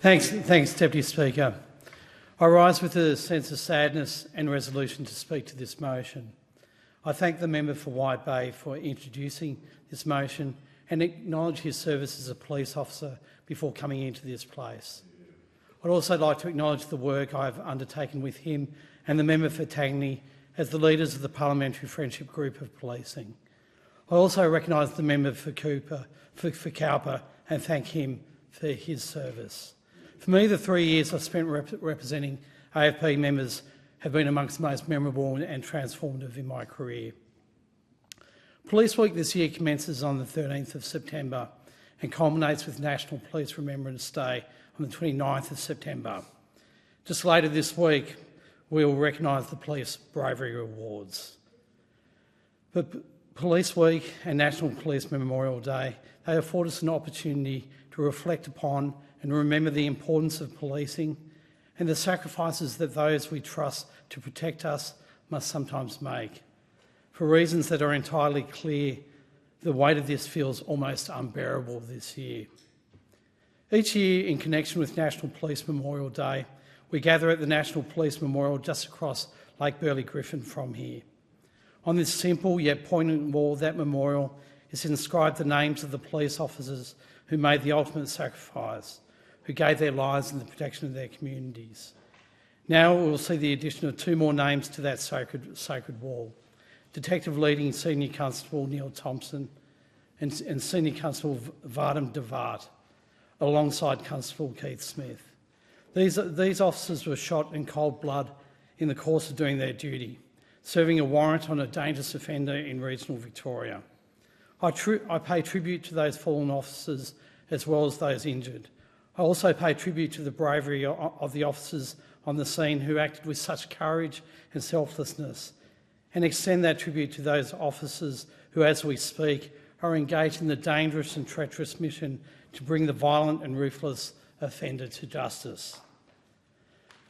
Thanks, Deputy Speaker. I rise with a sense of sadness and resolution to speak to this motion. I thank the member for White Bay for introducing this motion and acknowledge his service as a police officer before coming into this place. I'd also like to acknowledge the work I've undertaken with him and the member for Tangney as the leaders of the Parliamentary Friendship Group of Policing. I also recognise the member for Cowper and thank him for his service. For me, the 3 years I've spent representing AFP members have been amongst the most memorable and transformative in my career. Police Week this year commences on the 13th of September and culminates with National Police Remembrance Day on the 29th of September. Just later this week, we will recognise the Police Bravery Awards. But Police Week and National Police Memorial Day, they afford us an opportunity to reflect upon and remember the importance of policing and the sacrifices that those we trust to protect us must sometimes make. For reasons that are entirely clear, the weight of this feels almost unbearable this year. Each year, in connection with National Police Memorial Day, we gather at the National Police Memorial just across Lake Burley Griffin from here. On this simple yet poignant wall, that memorial is inscribed the names of the police officers who made the ultimate sacrifice, who gave their lives in the protection of their communities. Now we'll see the addition of 2 more names to that sacred wall: Detective Leading Senior Constable Neil Thompson and Senior Constable Vardam Devart, alongside Constable Keith Smith. These officers were shot in cold blood in the course of doing their duty, serving a warrant on a dangerous offender in regional Victoria. I pay tribute to those fallen officers as well as those injured. I also pay tribute to the bravery of the officers on the scene who acted with such courage and selflessness, and extend that tribute to those officers who, as we speak, are engaged in the dangerous and treacherous mission to bring the violent and ruthless offender to justice.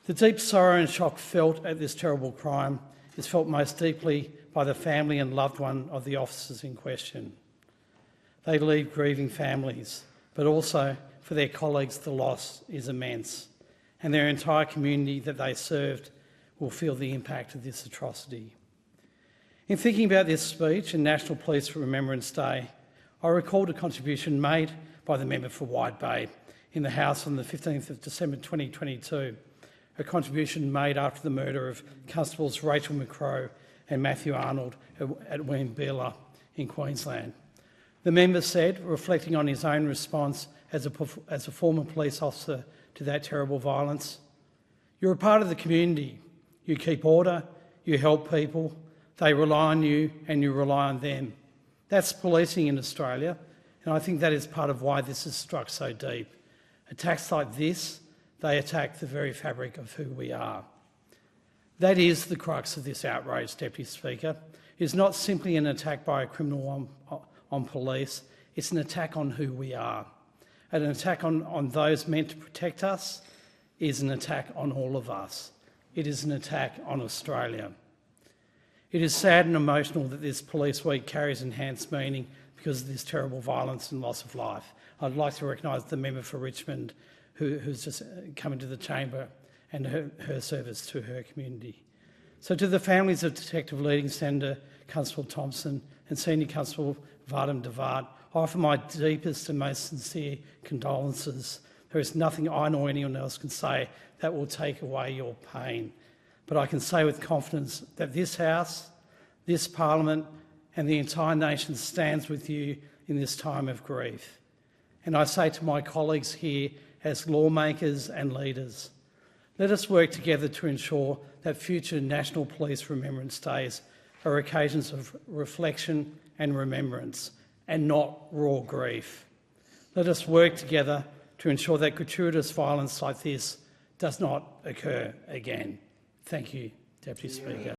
The deep sorrow and shock felt at this terrible crime is felt most deeply by the family and loved one of the officers in question. They leave grieving families, but also for their colleagues the loss is immense, and their entire community that they served will feel the impact of this atrocity. In thinking about this speech and National Police Remembrance Day, I recalled a contribution made by the member for White Bay in the House on the 15th of December 2022, a contribution made after the murder of Constables Rachel McCrow and Matthew Arnold at Weembeela in Queensland. The member said, reflecting on his own response as a former police officer to that terrible violence, "You're a part of the community. You keep order, you help people, they rely on you and you rely on them. That's policing in Australia, and I think that is part of why this has struck so deep. Attacks like this, they attack the very fabric of who we are." That is the crux of this outrage, Deputy Speaker. It's not simply an attack by a criminal on police, it's an attack on who we are. And an attack on those meant to protect us is an attack on all of us. It is an attack on Australia. It is sad and emotional that this Police Week carries enhanced meaning because of this terrible violence and loss of life. I'd like to recognise the member for Richmond who's just come into the chamber and her service to her community. So to the families of Detective Leading Senior Constable Thompson and Senior Constable Vardam Devart, I offer my deepest and most sincere condolences. There is nothing I nor anyone else can say that will take away your pain. But I can say with confidence that this House, this Parliament and the entire nation stands with you in this time of grief. And I say to my colleagues here as lawmakers and leaders, let us work together to ensure that future National Police Remembrance Days are occasions of reflection and remembrance and not raw grief. Let us work together to ensure that gratuitous violence like this does not occur again. Thank you, Deputy Speaker.